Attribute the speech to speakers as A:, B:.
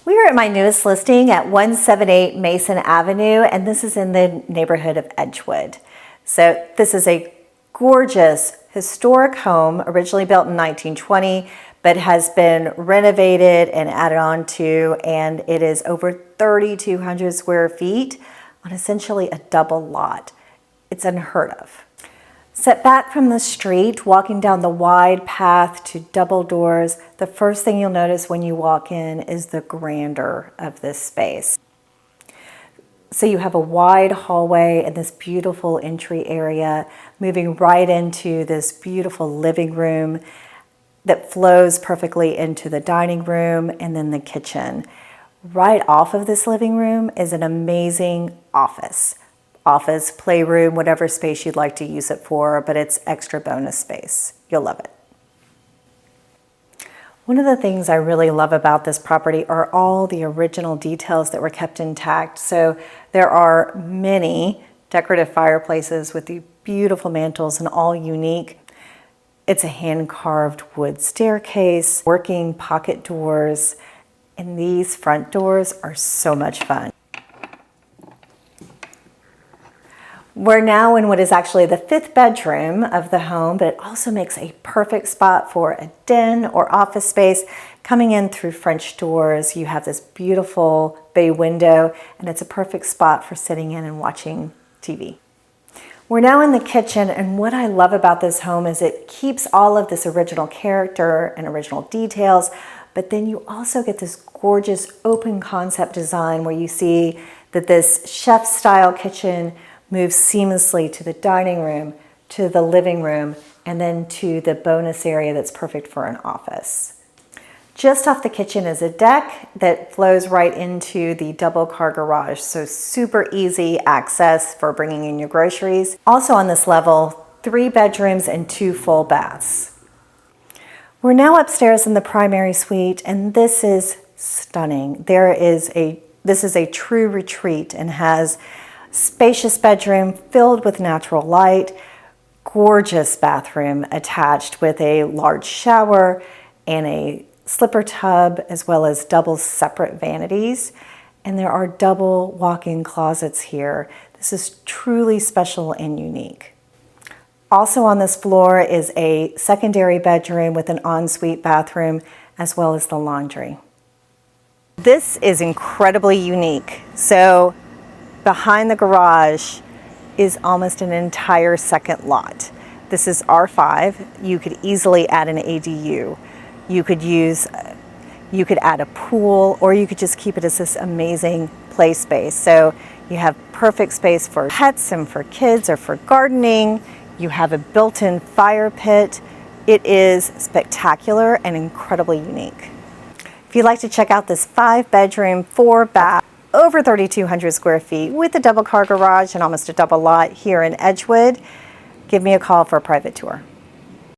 A: We are at my newest listing at 178 Mayson Avenue, and this is in the neighborhood of Edgewood. So this is a gorgeous historic home, originally built in 1920, but has been renovated and added on to, and it is over 3,200 square feet on essentially a double lot. It's unheard of. Set back from the street, walking down the wide path to double doors, the first thing you'll notice when you walk in is the grandeur of this space. So you have a wide hallway and this beautiful entry area, moving right into this beautiful living room that flows perfectly into the dining room and then the kitchen. Right off of this living room is an amazing office, playroom, whatever space you'd like to use it for, but it's extra bonus space. You'll love it. One of the things I really love about this property are all the original details that were kept intact. So there are many decorative fireplaces with the beautiful mantles and all unique. It's a hand-carved wood staircase, working pocket doors, and these front doors are so much fun. We're now in what is actually the 5th bedroom of the home, but it also makes a perfect spot for a den or office space. Coming in through French doors, you have this beautiful bay window, and it's a perfect spot for sitting in and watching TV. We're now in the kitchen, and what I love about this home is it keeps all of this original character and original details, but then you also get this gorgeous open concept design where you see that this chef-style kitchen moves seamlessly to the dining room, to the living room, and then to the bonus area that's perfect for an office. Just off the kitchen is a deck that flows right into the double car garage, so super easy access for bringing in your groceries. Also on this level, 3 bedrooms and 2 full baths. We're now upstairs in the primary suite, and this is stunning. This is a true retreat and has spacious bedroom filled with natural light, gorgeous bathroom attached with a large shower and a slipper tub, as well as double separate vanities. And there are double walk-in closets here. This is truly special and unique. Also on this floor is a secondary bedroom with an ensuite bathroom, as well as the laundry. This is incredibly unique. So behind the garage is almost an entire second lot. This is R5. You could easily add an ADU. You could add a pool, or you could just keep it as this amazing play space. So you have perfect space for pets and for kids or for gardening. You have a built-in fire pit. It is spectacular and incredibly unique. If you'd like to check out this 5-bedroom, 4-bath, over 3,200 square feet with a double car garage and almost a double lot here in Edgewood, give me a call for a private tour.